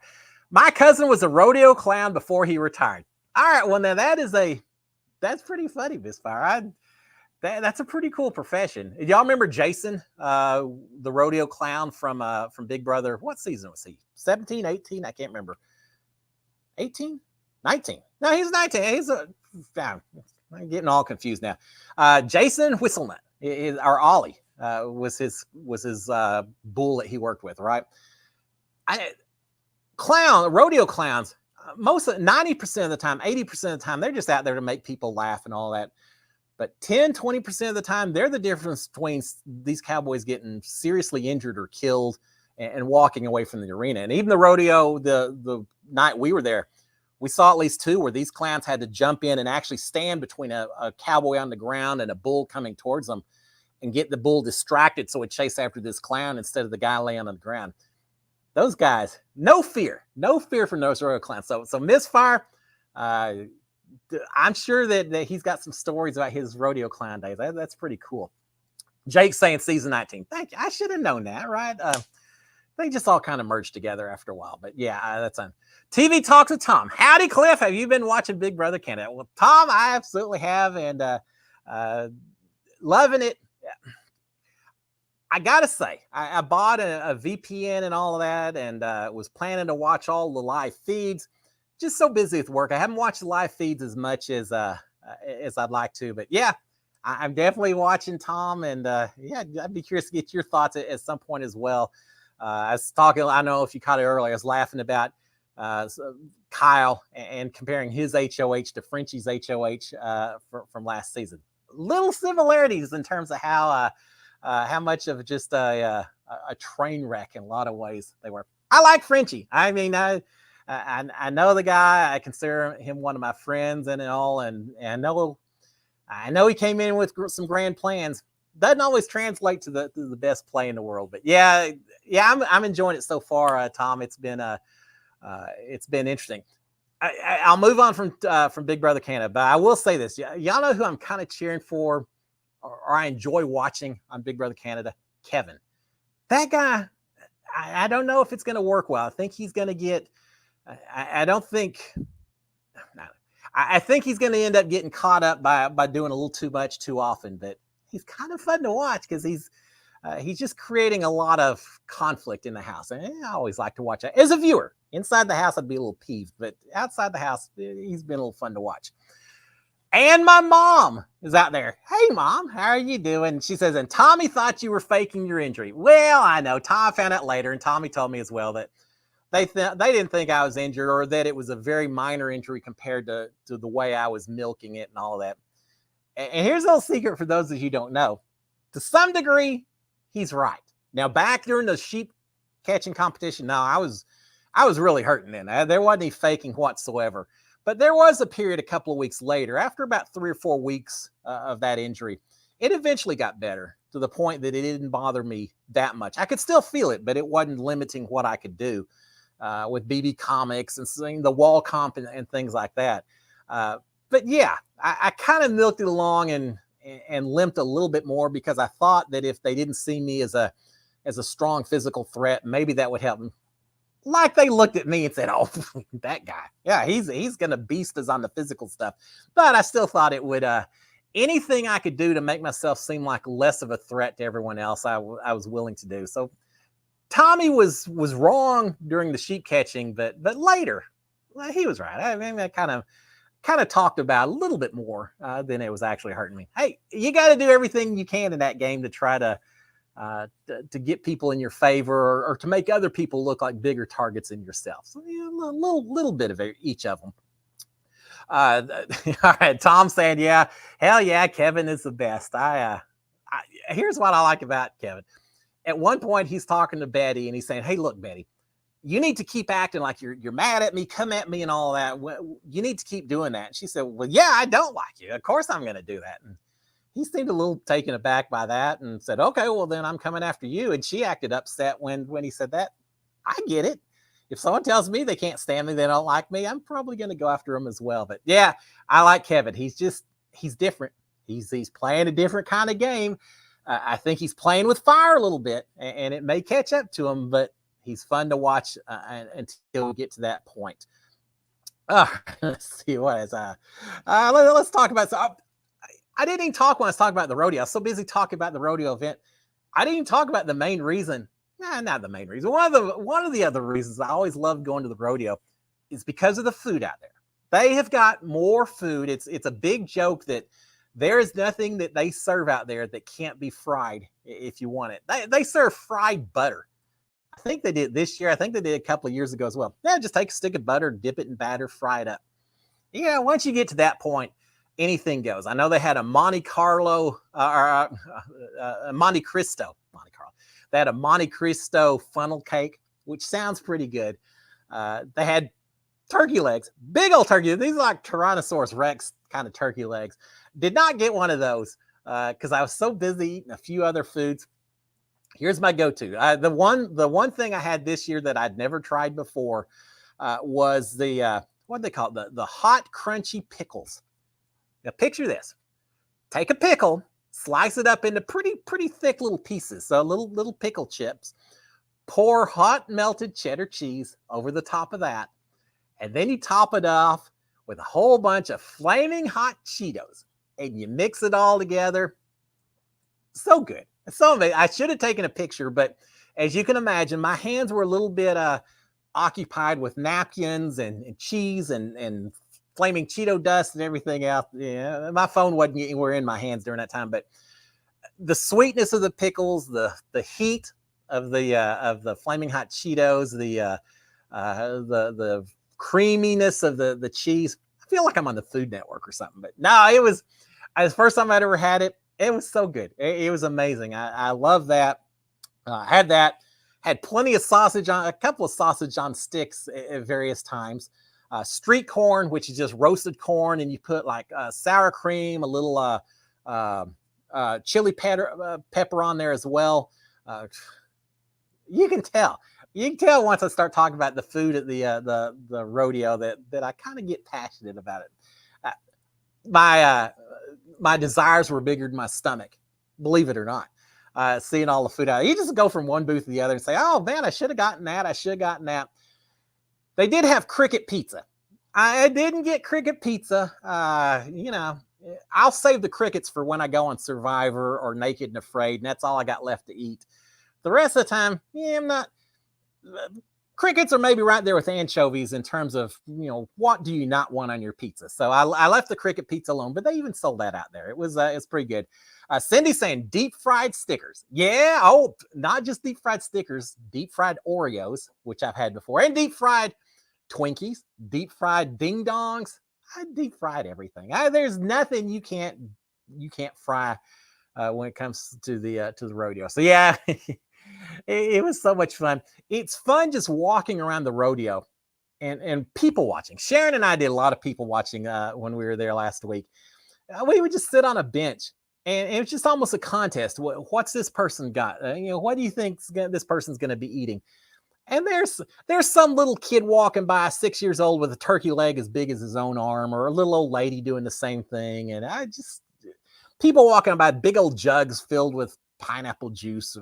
My cousin was a rodeo clown before he retired. All right, well now that's pretty funny, Misfire. That's a pretty cool profession. Y'all remember Jason, the rodeo clown from Big Brother? What season was he? 17, 18? I can't remember. 18? 19. No, he's 19. I'm getting all confused now. Jason Whistlenut, or Ollie, was his bull that he worked with, right? Rodeo clowns, 90% of the time, 80% of the time, they're just out there to make people laugh and all that. But 10, 20% of the time, they're the difference between these cowboys getting seriously injured or killed and walking away from the arena. And even the rodeo, the night we were there, We saw at least 2 where these clowns had to jump in and actually stand between a cowboy on the ground and a bull coming towards them and get the bull distracted so it chase after this clown instead of the guy laying on the ground. Those guys, no fear from those rodeo clowns. So Misfire, I'm sure that he's got some stories about his rodeo clown days. That's pretty cool. Jake saying season 19. Thank you. I should have known that, right? They just all kind of merged together after a while. But yeah, that's on. TV Talks with Tom. Howdy, Cliff. Have you been watching Big Brother Canada? Well, Tom, I absolutely have, and loving it. I gotta say, I bought a VPN and all of that, and was planning to watch all the live feeds. Just so busy with work, I haven't watched the live feeds as much as I'd like to. But yeah, I'm definitely watching, Tom, and yeah, I'd be curious to get your thoughts at some point as well. I was talking, I don't know if you caught it earlier, I was laughing about Kyle and comparing his HOH to Frenchie's HOH from last season. Little similarities in terms of how much of just a train wreck in a lot of ways they were. I like Frenchie. I mean, I know the guy. I consider him one of my friends and all, and I know he came in with some grand plans. Doesn't always translate to the best play in the world, but yeah, I'm enjoying it so far, Tom. It's been interesting. I'll move on from Big Brother Canada, but I will say this: y'all know who I'm kind of cheering for, or I enjoy watching on Big Brother Canada? Kevin. That guy, I don't know if it's going to work well. I think he's going to get. I think he's going to end up getting caught up by doing a little too much too often, but he's kind of fun to watch because he's just creating a lot of conflict in the house. And I always like to watch that. As a viewer, inside the house, I'd be a little peeved, but outside the house, he's been a little fun to watch. And my mom is out there. Hey, Mom, how are you doing? She says, and Tommy thought you were faking your injury. Well, I know. Tom found out later, and Tommy told me as well that they didn't think I was injured, or that it was a very minor injury compared to the way I was milking it and all of that. And here's a little secret for those of you who don't know. To some degree, he's right. Now, back during the sheep catching competition, no, I was really hurting then. There wasn't any faking whatsoever. But there was a period a couple of weeks later, after about 3 or 4 weeks of that injury, it eventually got better to the point that it didn't bother me that much. I could still feel it, but it wasn't limiting what I could do with BB comics and seeing the wall comp and things like that. But yeah, I kind of milked it along and limped a little bit more because I thought that if they didn't see me as a strong physical threat, maybe that would help them. Like they looked at me and said, oh, that guy. Yeah, he's going to beast us on the physical stuff. But I still thought it would, anything I could do to make myself seem like less of a threat to everyone else, I was willing to do. So Tommy was wrong during the sheep catching, but later, well, he was right. I mean, I kind of talked about a little bit more than it was actually hurting me. Hey, you got to do everything you can in that game to try to get people in your favor, or to make other people look like bigger targets than yourself. So yeah, a little bit of each of them. All right, Tom saying, yeah, hell yeah, Kevin is the best. Here's what I like about Kevin. At one point, he's talking to Betty, and he's saying, hey, look, Betty, you need to keep acting like you're mad at me, come at me and all that. You need to keep doing that. And she said, well, yeah, I don't like you. Of course I'm going to do that. And he seemed a little taken aback by that and said, okay, well, then I'm coming after you. And she acted upset when he said that. I get it. If someone tells me they can't stand me, they don't like me, I'm probably going to go after them as well. But yeah, I like Kevin. He's different. He's playing a different kind of game. I think he's playing with fire a little bit, and it may catch up to him, but he's fun to watch until we get to that point. Let's see what is let's talk about. So I didn't even talk when I was talking about the rodeo. I was so busy talking about the rodeo event, I didn't even talk about the main reason. Not the main reason. One of the other reasons I always love going to the rodeo is because of the food out there. They have got more food. It's a big joke that there is nothing that they serve out there that can't be fried if you want it. They serve fried butter. I think they did this year. I think they did a couple of years ago as well. Yeah, just take a stick of butter, dip it in batter, fry it up. Yeah, once you get to that point, anything goes. I know they had a Monte Cristo. They had a Monte Cristo funnel cake, which sounds pretty good. They had turkey legs, big old turkey. These are like Tyrannosaurus Rex kind of turkey legs. Did not get one of those because I was so busy eating a few other foods. Here's my go-to. The one thing I had this year that I'd never tried before was the what do they call it? The hot crunchy pickles. Now picture this: take a pickle, slice it up into pretty thick little pieces, so little pickle chips. Pour hot melted cheddar cheese over the top of that, and then you top it off with a whole bunch of flaming hot Cheetos, and you mix it all together. So good. So amazing. I should have taken a picture, but as you can imagine, my hands were a little bit occupied with napkins and cheese and flaming Cheeto dust and everything else. Yeah, my phone wasn't anywhere in my hands during that time, but the sweetness of the pickles, the heat of the flaming hot Cheetos, the creaminess of the cheese. I feel like I'm on the Food Network or something, but no, it was the first time I'd ever had it. It was so good. It was amazing. I love that. Had that. Had plenty of sausage on, a couple of sausage on sticks at various times. Street corn, which is just roasted corn, and you put like sour cream, a little chili pepper on there as well. You can tell. You can tell once I start talking about the food at the rodeo that I kind of get passionate about it. My desires were bigger than my stomach, believe it or not. Seeing all the food out, you just go from one booth to the other and say, "Oh man, I should have gotten that. I should have gotten that." They did have cricket pizza. I didn't get cricket pizza. I'll save the crickets for when I go on Survivor or Naked and Afraid, and that's all I got left to eat. The rest of the time, I'm not. Crickets are maybe right there with anchovies in terms of, what do you not want on your pizza? So I left the cricket pizza alone, but they even sold that out there. It's pretty good. Cindy saying deep fried stickers. Yeah. Oh, not just deep fried stickers, deep fried Oreos, which I've had before, and deep fried Twinkies, deep fried ding dongs. I deep fried everything. There's nothing you can't fry when it comes to the rodeo. So yeah. It was so much fun. It's fun just walking around the rodeo and people watching. Sharon and I did a lot of people watching when we were there last week. We would just sit on a bench, and it was just almost a contest. What's this person got? What do you think this person's going to be eating? And there's some little kid walking by, 6 years old, with a turkey leg as big as his own arm, or a little old lady doing the same thing. And people walking by, big old jugs filled with pineapple juice.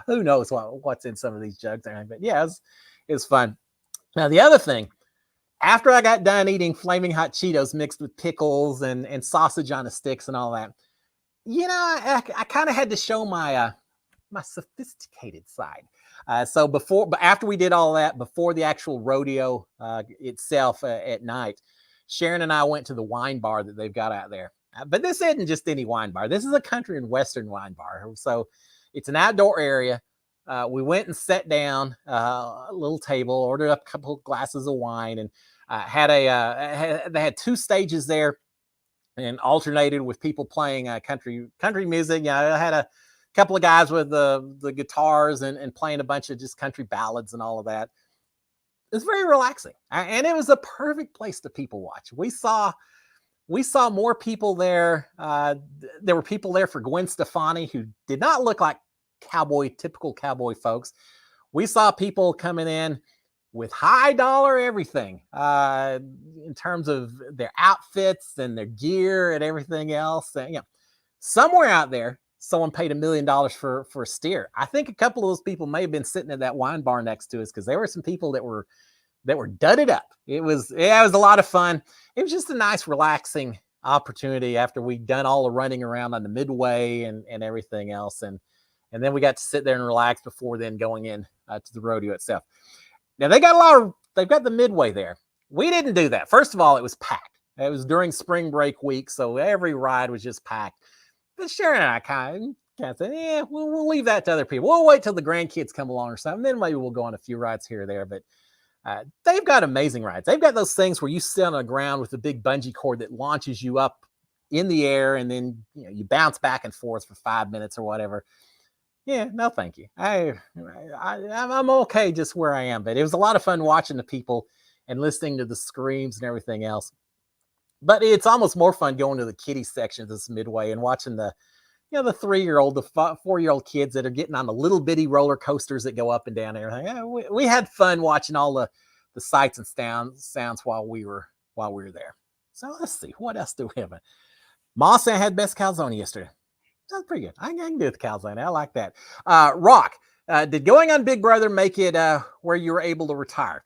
Who knows what's in some of these jugs? But yeah, it was fun. Now, the other thing, after I got done eating flaming hot Cheetos mixed with pickles and sausage on the sticks and all that, I kind of had to show my sophisticated side. After we did all that, before the actual rodeo itself at night, Sharon and I went to the wine bar that they've got out there. But this isn't just any wine bar. This is a country and western wine bar. So it's an outdoor area. We went and sat down a little table, ordered up a couple of glasses of wine, and they had two stages there, and alternated with people playing country music. I had a couple of guys with the guitars and playing a bunch of just country ballads and all of that. It's very relaxing, and it was a perfect place to people watch. We saw more people there. There were people there for Gwen Stefani, who did not look like typical cowboy folks. We saw people coming in with high dollar everything in terms of their outfits and their gear and everything else. And, somewhere out there, someone paid $1 million for a steer. I think a couple of those people may have been sitting at that wine bar next to us, because there were some people that were dudded up. It was a lot of fun. It was just a nice, relaxing opportunity after we'd done all the running around on the midway and everything else. And then we got to sit there and relax before then going in to the rodeo itself. Now they've got the midway there. We didn't do that. First of all, it was packed. It was during spring break week, so every ride was just packed. But Sharon and I kind of said, yeah, we'll leave that to other people. We'll wait till the grandkids come along or something. Then maybe we'll go on a few rides here or there. But they've got amazing rides. They've got those things where you sit on the ground with a big bungee cord that launches you up in the air, and then you bounce back and forth for 5 minutes or whatever. Yeah, no, thank you. I'm okay just where I am, but it was a lot of fun watching the people and listening to the screams and everything else. But it's almost more fun going to the kiddie section of this Midway and watching the 3-year-old, the 4-year-old kids that are getting on the little bitty roller coasters that go up and down and everything. Yeah, we had fun watching all the sights and sounds while we were there. So let's see, what else do we have? Moss had best calzone yesterday. That's pretty good. I can do with the calzone. I like that. Rock, did going on Big Brother make it where you were able to retire?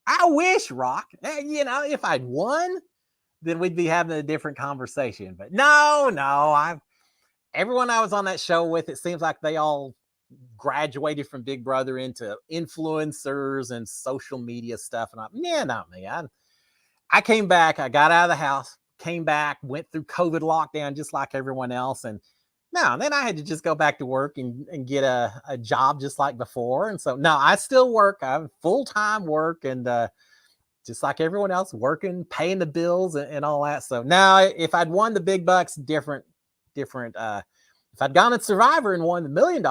I wish, Rock. If I'd won, then we'd be having a different conversation. But no, everyone I was on that show with, it seems like they all graduated from Big Brother into influencers and social media stuff. And not me. I came back. I got out of the house, came back, went through COVID lockdown just like everyone else. And then I had to just go back to work and get a job just like before. And so, no, I still work. I have full-time work and just like everyone else, working, paying the bills and all that. So now if I'd won the big bucks, different. If I'd gone in Survivor and won $1 million,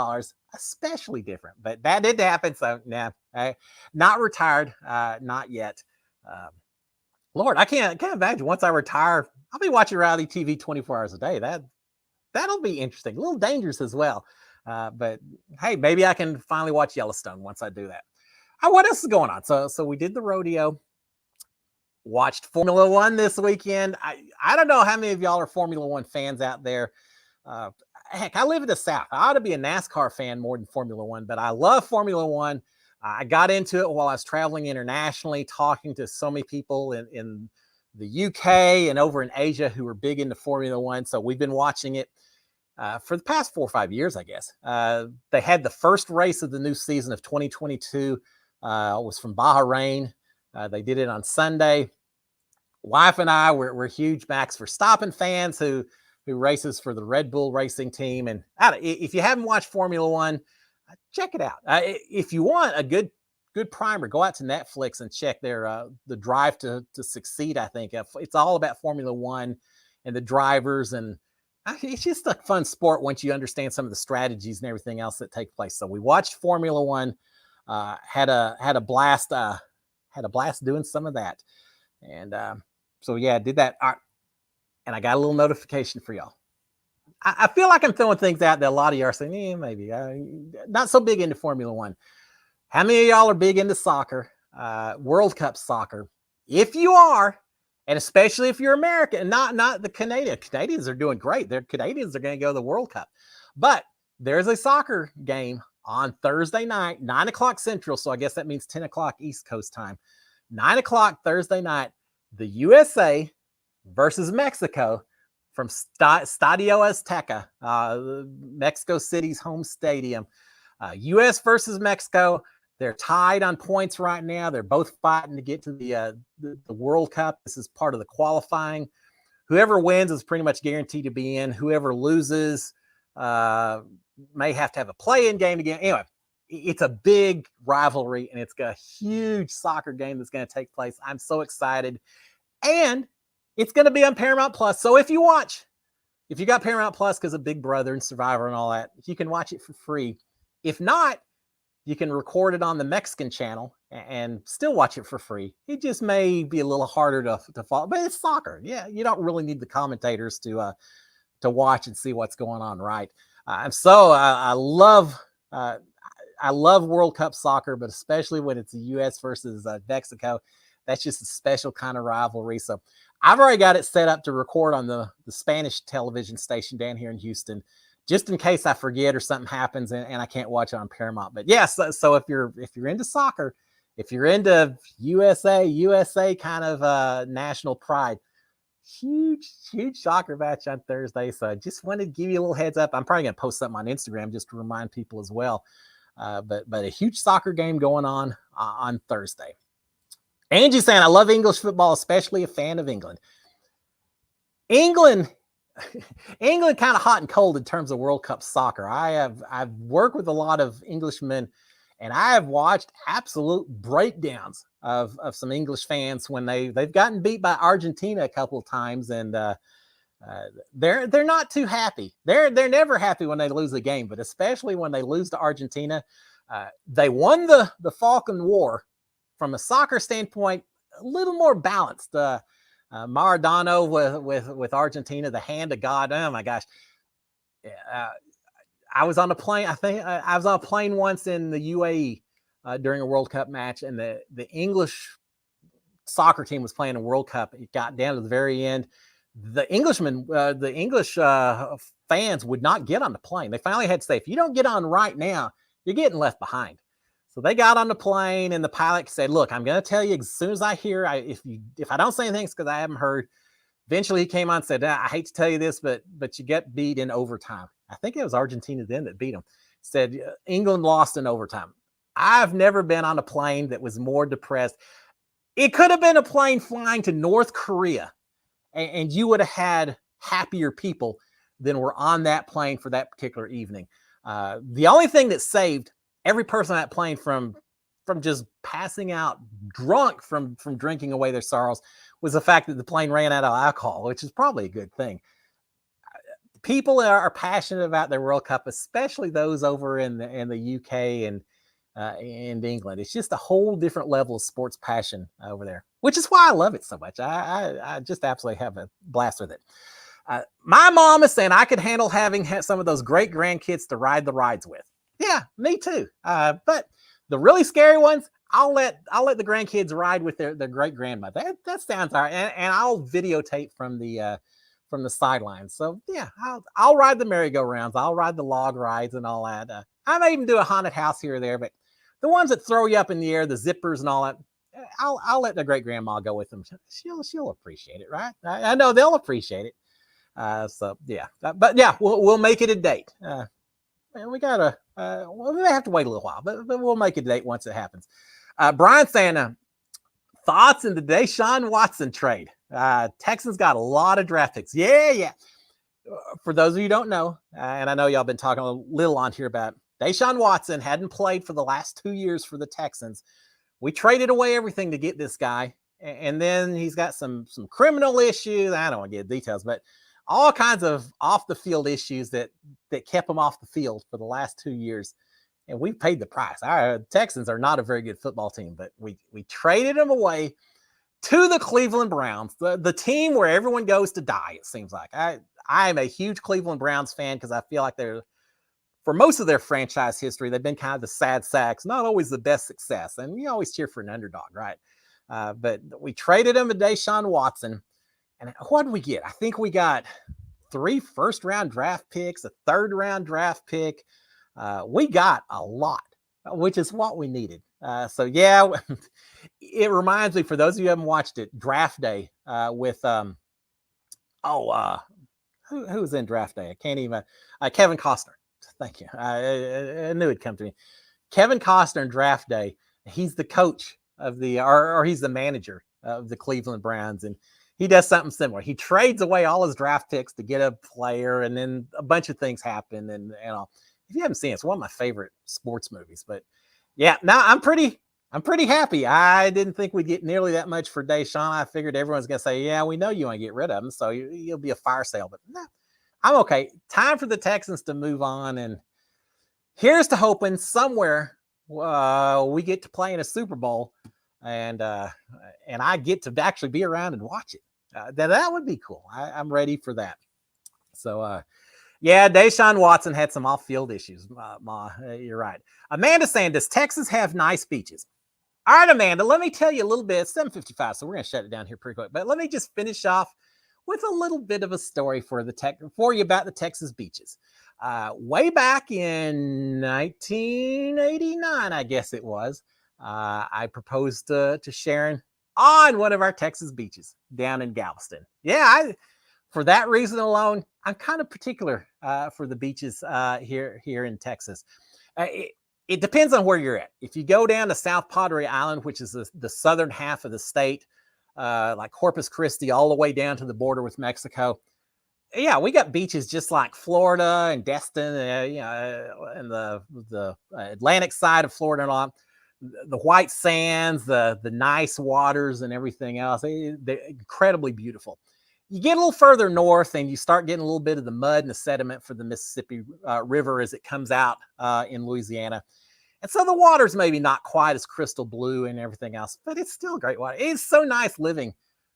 especially different. But that didn't happen. So not retired, not yet. Lord, I can't imagine once I retire, I'll be watching reality TV 24 hours a day. That'll be interesting. A little dangerous as well. But hey, maybe I can finally watch Yellowstone once I do that. What else is going on? So we did the rodeo. Watched Formula One this weekend. I don't know how many of y'all are Formula One fans out there. Heck, I live in the South. I ought to be a NASCAR fan more than Formula One, but I love Formula One. I got into it while I was traveling internationally, talking to so many people in the UK and over in Asia who were big into Formula One. So we've been watching it for the past 4 or 5 years, I guess. They had the first race of the new season of 2022. Was from Bahrain. They did it on Sunday. Wife and I were huge Max Verstappen fans who races for the Red Bull racing team. And if you haven't watched Formula One, check it out. If you want a good primer, go out to Netflix and check their the Drive to Succeed. I think it's all about Formula One and the drivers, and it's just a fun sport once you understand some of the strategies and everything else that take place. So we watched Formula One, had a blast doing some of that, and so yeah, did that. And I got a little notification for y'all. I feel like I'm throwing things out that a lot of y'all are saying, maybe not so big into Formula One. How many of y'all are big into soccer, World Cup soccer? If you are, and especially if you're American, not the Canadian. Canadians are doing great. Canadians are going to go to the World Cup. But there's a soccer game on Thursday night, 9 o'clock Central. So I guess that means 10 o'clock East Coast time. 9 o'clock Thursday night, the USA versus Mexico from Stadio Azteca, Mexico City's home stadium. U.S. versus Mexico. They're tied on points right now. They're both fighting to get to the World Cup. This is part of the qualifying. Whoever wins is pretty much guaranteed to be in. Whoever loses may have to have a play-in game again. Anyway, it's a big rivalry, and it's got a huge soccer game that's going to take place. I'm so excited. And it's going to be on Paramount Plus. So if you got Paramount Plus because of Big Brother and Survivor and all that, you can watch it for free. If not, you can record it on the Mexican channel and still watch it for free. It just may be a little harder to follow, but it's soccer. Yeah, you don't really need the commentators to watch and see what's going on, right? I love World Cup soccer, but especially when it's the U.S. versus Mexico. That's just a special kind of rivalry. So I've already got it set up to record on the Spanish television station down here in Houston, just in case I forget or something happens and I can't watch it on Paramount. But yes, so if you're into soccer, if you're into USA kind of national pride, huge soccer match on Thursday. So I just wanted to give you a little heads up. I'm probably going to post something on Instagram just to remind people as well. But a huge soccer game going on Thursday. Angie saying, I love English football, especially a fan of England. England kind of hot and cold in terms of World Cup soccer. I've worked with a lot of Englishmen, and I have watched absolute breakdowns of some English fans when they've gotten beat by Argentina a couple of times, and they're not too happy. They're never happy when they lose a game, but especially when they lose to Argentina. They won the Falkland War. From a soccer standpoint, a little more balanced. Maradona with Argentina, the hand of God. Oh my gosh. I was on a plane. I think I was on a plane once in the UAE during a World Cup match, and the English soccer team was playing a World Cup. It got down to the very end. The English fans would not get on the plane. They finally had to say, if you don't get on right now, you're getting left behind. So they got on the plane, and the pilot said, look, I'm going to tell you as soon as I hear, if I don't say anything, it's because I haven't heard. Eventually he came on and said, I hate to tell you this, but you get beat in overtime. I think it was Argentina then that beat them. Said England lost in overtime. I've never been on a plane that was more depressed. It could have been a plane flying to North Korea, and you would have had happier people than were on that plane for that particular evening. The only thing that saved every person on that plane from just passing out drunk from drinking away their sorrows was the fact that the plane ran out of alcohol, which is probably a good thing. People are passionate about their World Cup, especially those over in the UK and England. It's just a whole different level of sports passion over there, which is why I love it so much. I just absolutely have a blast with it. My mom is saying I could handle having some of those great grandkids to ride the rides with. Yeah, me too. But the really scary ones, I'll let the grandkids ride with their great grandmother. That sounds all right, and I'll videotape from the sidelines. So yeah, I'll ride the merry-go-rounds. I'll ride the log rides and all that. I may even do a haunted house here or there, but the ones that throw you up in the air, the zippers and all that, I'll let the great grandma go with them. She'll appreciate it, right? I know they'll appreciate it. So yeah, but yeah, we'll make it a date. We gotta. We may have to wait a little while, but we'll make it a date once it happens. Brian saying, thoughts in the Deshaun Watson trade. Texans got a lot of draft picks. Yeah. For those of you who don't know, and I know y'all been talking a little on here about Deshaun Watson hadn't played for the last 2 years for the Texans. We traded away everything to get this guy, and then he's got some criminal issues. I don't want to get details, but all kinds of off the field issues that kept him off the field for the last 2 years. And we paid the price. Our Texans are not a very good football team, but we traded him away to the Cleveland Browns, the team where everyone goes to die, it seems like. I'm a huge Cleveland Browns fan because I feel like for most of their franchise history, they've been kind of the sad sacks, not always the best success. And you always cheer for an underdog, right? But we traded him to Deshaun Watson. And what did we get? I think we got 3 first-round draft picks, a third-round draft pick. We got a lot, which is what we needed. So yeah, it reminds me, for those of you who haven't watched it, Draft Day with who was in Draft Day? I can't even. Kevin Costner. Thank you. I knew it'd come to me. Kevin Costner in Draft Day. He's the coach of or he's the manager of the Cleveland Browns, and he does something similar. He trades away all his draft picks to get a player, and then a bunch of things happen. And all. If you haven't seen it, it's one of my favorite sports movies. But yeah, now I'm pretty happy. I didn't think we'd get nearly that much for Deshaun. I figured everyone's gonna say, yeah, we know you want to get rid of him, so you'll be a fire sale. But no, I'm okay. Time for the Texans to move on, and here's to hoping somewhere we get to play in a Super Bowl, and I get to actually be around and watch it. That would be cool. I'm ready for that. So yeah, Deshaun Watson had some off-field issues, Ma. You're right. Amanda saying, does Texas have nice beaches? All right, Amanda, let me tell you a little bit. It's 7:55, so we're going to shut it down here pretty quick. But let me just finish off with a little bit of a story for you about the Texas beaches. Way back in 1989, I guess it was, I proposed to Sharon on one of our Texas beaches down in Galveston. Yeah, for that reason alone, I'm kind of particular for the beaches here in Texas. It depends on where you're at. If you go down to South Padre Island, which is the southern half of the state, like Corpus Christi, all the way down to the border with Mexico, yeah, we got beaches just like Florida and Destin, and the Atlantic side of Florida and all. The white sands, the nice waters, and everything else. They're incredibly beautiful. You get a little further north and you start getting a little bit of the mud and the sediment for the Mississippi River as it comes out in Louisiana. And so the water's maybe not quite as crystal blue and everything else, but it's still great water. It's so nice living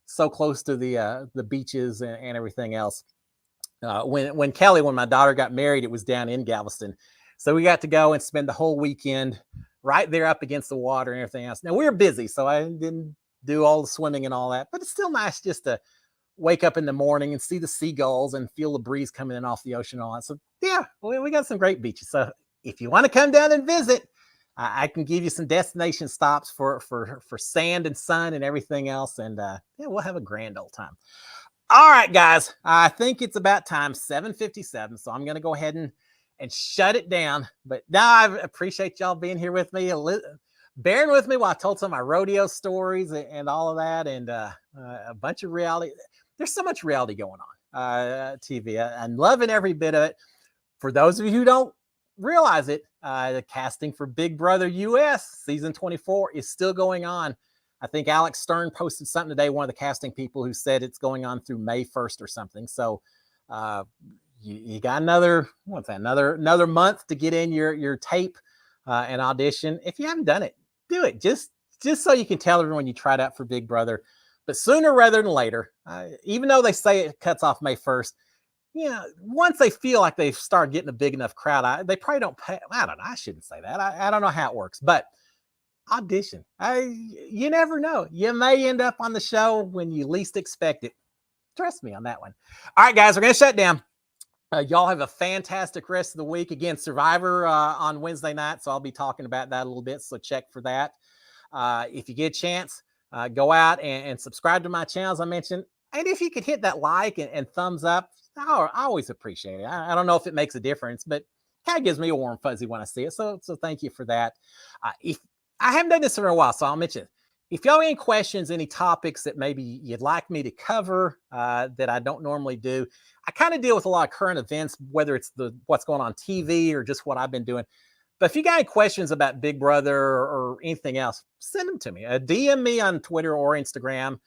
so close to the beaches and everything else. When Kelly, when my daughter got married, it was down in Galveston, so we got to go and spend the whole weekend right there up against the water and everything else. Now we were busy, so I didn't do all the swimming and all that, but it's still nice just to wake up in the morning and see the seagulls and feel the breeze coming in off the ocean and all that. So yeah, we got some great beaches. So if you want to come down and visit, I can give you some destination stops for sand and sun and everything else, and yeah, we'll have a grand old time. All right, guys, I think it's about time, 7:57, so I'm going to go ahead and shut it down. But now I appreciate y'all being here with me, bearing with me while I told some of my rodeo stories and all of that, and a bunch of reality. There's so much reality going on TV. I'm loving every bit of it. For those of you who don't realize it, the casting for Big Brother US season 24 is still going on. I think Alex Stern posted something today, one of the casting people, who said it's going on through May 1st or something. So you got another month to get in your tape and audition. If you haven't done it, do it. Just so you can tell everyone you tried out for Big Brother. But sooner rather than later, even though they say it cuts off May 1st, once they feel like they've started getting a big enough crowd, they probably don't pay. I don't know. I shouldn't say that. I don't know how it works, but audition. You never know. You may end up on the show when you least expect it. Trust me on that one. All right, guys, we're going to shut down. Y'all have a fantastic rest of the week. Again, Survivor on Wednesday night, so I'll be talking about that a little bit, so check for that. If you get a chance, go out and subscribe to my channel, as I mentioned. And if you could hit that like and thumbs up, I always appreciate it. I don't know if it makes a difference, but kind of gives me a warm fuzzy when I see it. So thank you for that. If I haven't done this for a while, so I'll mention it. If y'all have any questions, any topics that maybe you'd like me to cover that I don't normally do, I kind of deal with a lot of current events, whether it's what's going on TV or just what I've been doing. But if you got any questions about Big Brother or anything else, send them to me. DM me on Twitter or Instagram.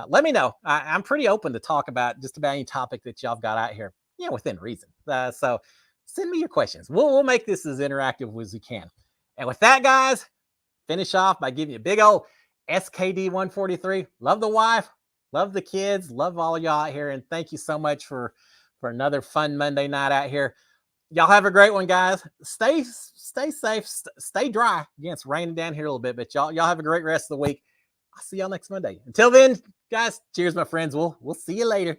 Let me know. I'm pretty open to talk about just about any topic that y'all got out here, within reason. So send me your questions. We'll make this as interactive as we can. And with that, guys, finish off by giving you a big old SKD 143. Love the wife, love the kids, love all y'all out here, and thank you so much for another fun Monday night out here. Y'all have a great one, guys. Stay safe, stay dry. Again, it's raining down here a little bit, but y'all have a great rest of the week. I'll see y'all next Monday. Until then, guys, cheers, my friends. We'll see you later.